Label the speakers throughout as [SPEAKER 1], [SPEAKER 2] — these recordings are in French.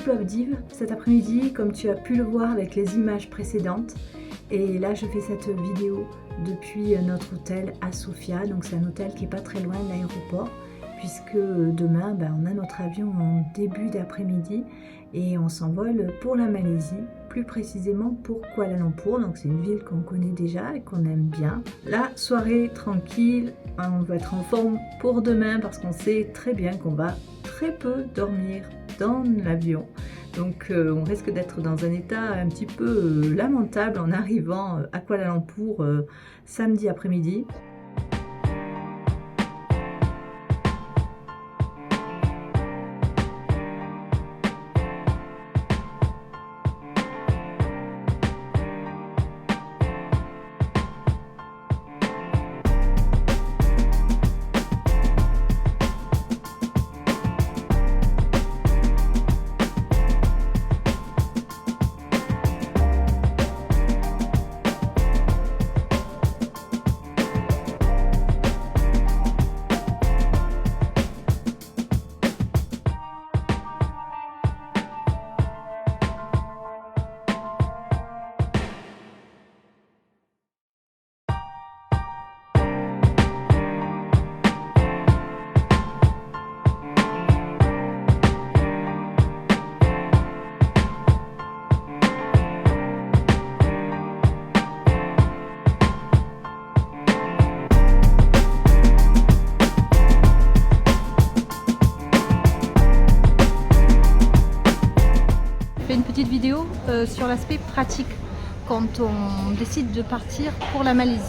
[SPEAKER 1] Plovdiv cet après-midi, comme tu as pu le voir avec les images précédentes. Et là, je fais cette vidéo depuis notre hôtel à Sofia. Donc c'est un hôtel qui est pas très loin de l'aéroport, puisque demain, on a notre avion en début d'après-midi et on s'envole pour la Malaisie, plus précisément pour Kuala Lumpur. Donc c'est une ville qu'on connaît déjà et qu'on aime bien. La soirée tranquille, on va être en forme pour demain parce qu'on sait très bien qu'on va très peu dormir dans l'avion. Donc on risque d'être dans un état un petit peu lamentable en arrivant à Kuala Lumpur samedi après-midi.
[SPEAKER 2] Une petite vidéo sur l'aspect pratique quand on décide de partir pour la Malaisie.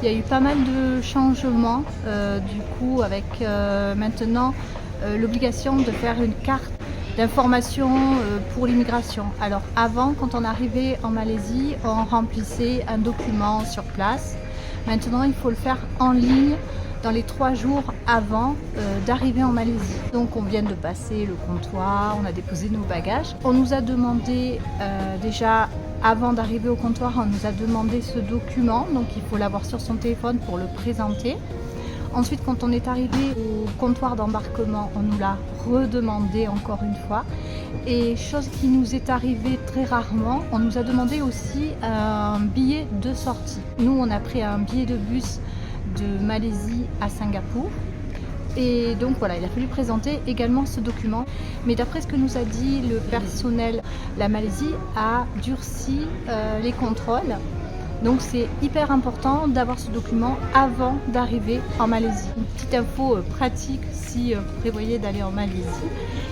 [SPEAKER 2] Il y a eu pas mal de changements du coup avec maintenant l'obligation de faire une carte d'information pour l'immigration. Alors avant, quand on arrivait en Malaisie, on remplissait un document sur place. Maintenant, il faut le faire en ligne dans les 3 jours avant d'arriver en Malaisie. Donc on vient de passer le comptoir, on a déposé nos bagages. On nous a demandé déjà avant d'arriver au comptoir, on nous a demandé ce document, donc il faut l'avoir sur son téléphone pour le présenter. Ensuite, quand on est arrivé au comptoir d'embarquement, on nous l'a redemandé encore une fois. Et chose qui nous est arrivée très rarement, on nous a demandé aussi un billet de sortie. Nous, on a pris un billet de bus de Malaisie à Singapour. Et donc voilà, il a fallu présenter également ce document. Mais d'après ce que nous a dit le personnel, la Malaisie a durci les contrôles. Donc c'est hyper important d'avoir ce document avant d'arriver en Malaisie. Une petite info pratique si vous prévoyez d'aller en Malaisie,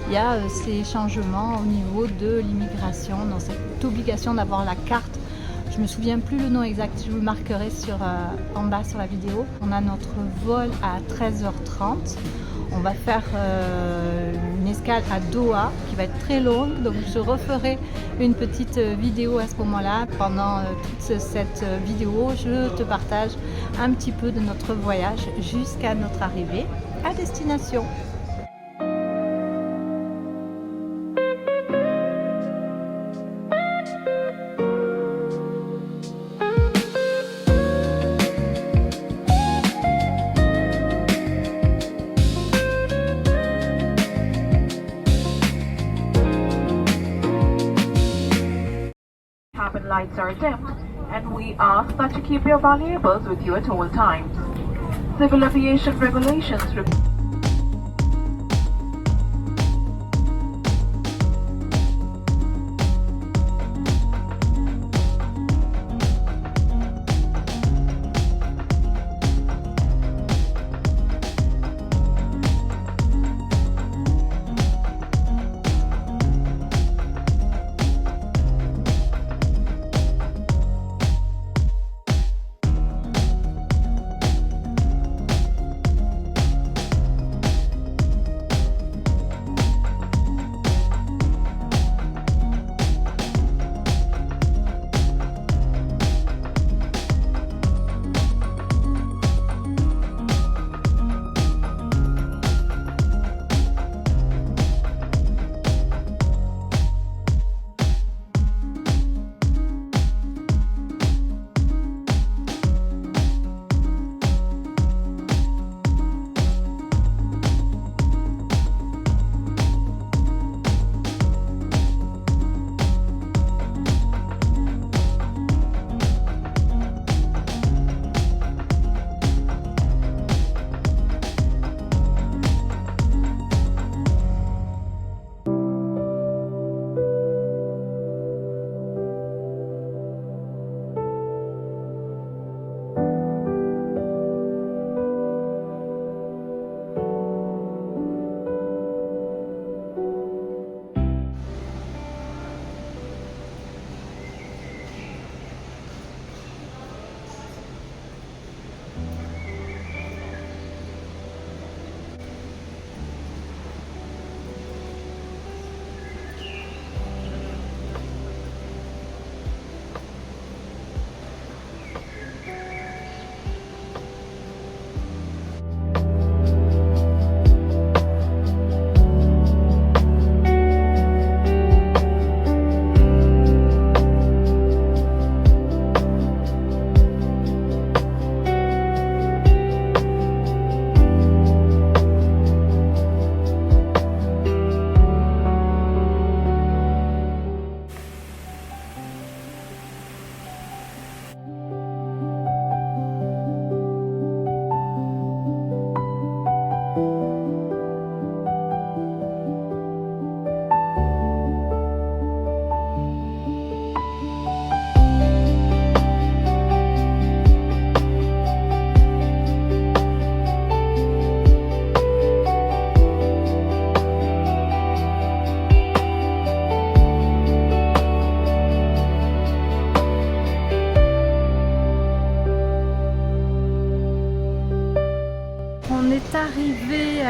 [SPEAKER 2] il y a ces changements au niveau de l'immigration, dans cette obligation d'avoir la carte. Je ne me souviens plus le nom exact, je vous le marquerai en bas sur la vidéo. On a notre vol à 13h30. On va faire une escale à Doha qui va être très longue. Donc je referai une petite vidéo à ce moment-là. Pendant toute cette vidéo, je te partage un petit peu de notre voyage jusqu'à notre arrivée à destination.
[SPEAKER 3] Cabin lights are dimmed, and we ask that you keep your valuables with you at all times. Civil aviation regulations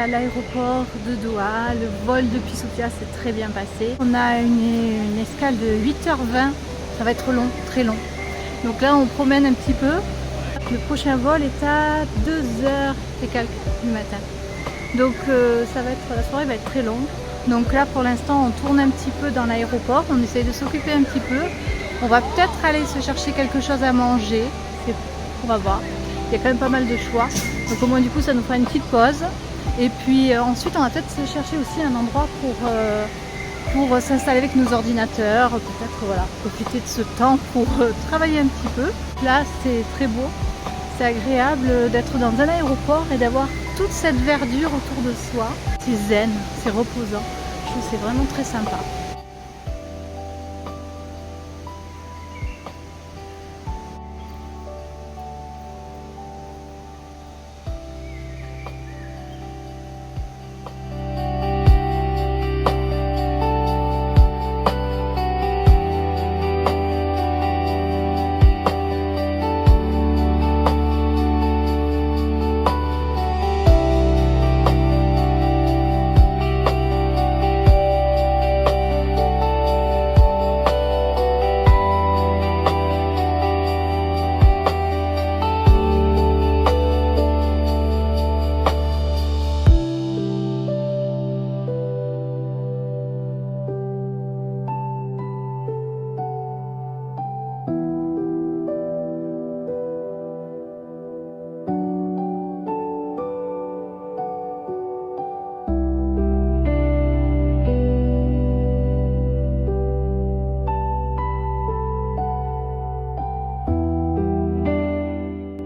[SPEAKER 2] à l'aéroport de Doha. Le vol depuis Sofia s'est très bien passé. On a une escale de 8h20. Ça va être long, très long. Donc là, on promène un petit peu. Le prochain vol est à 2h et quelques du matin. Donc la soirée va être très longue. Donc là, pour l'instant, on tourne un petit peu dans l'aéroport. On essaye de s'occuper un petit peu. On va peut-être aller se chercher quelque chose à manger. On va voir. Il y a quand même pas mal de choix. Donc au moins du coup, ça nous fera une petite pause. Et puis ensuite, on va peut-être se chercher aussi un endroit pour s'installer avec nos ordinateurs. Peut-être voilà, profiter de ce temps pour travailler un petit peu. Là, c'est très beau. C'est agréable d'être dans un aéroport et d'avoir toute cette verdure autour de soi. C'est zen, c'est reposant. Je trouve que c'est vraiment très sympa.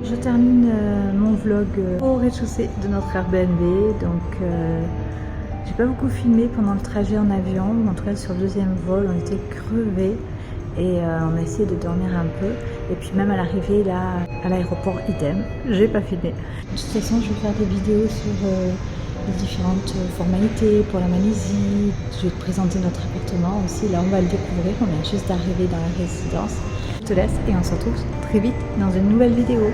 [SPEAKER 1] Je termine mon vlog au rez-de-chaussée de notre Airbnb, donc j'ai pas beaucoup filmé pendant le trajet en avion, en tout cas sur le deuxième vol on était crevés et on a essayé de dormir un peu, et puis même à l'arrivée là à l'aéroport idem, j'ai pas filmé. De toute façon je vais faire des vidéos sur les différentes formalités pour la Malaisie, je vais te présenter notre appartement aussi, là on va le découvrir, on vient juste d'arriver dans la résidence. Je te laisse et on se retrouve très vite dans une nouvelle vidéo.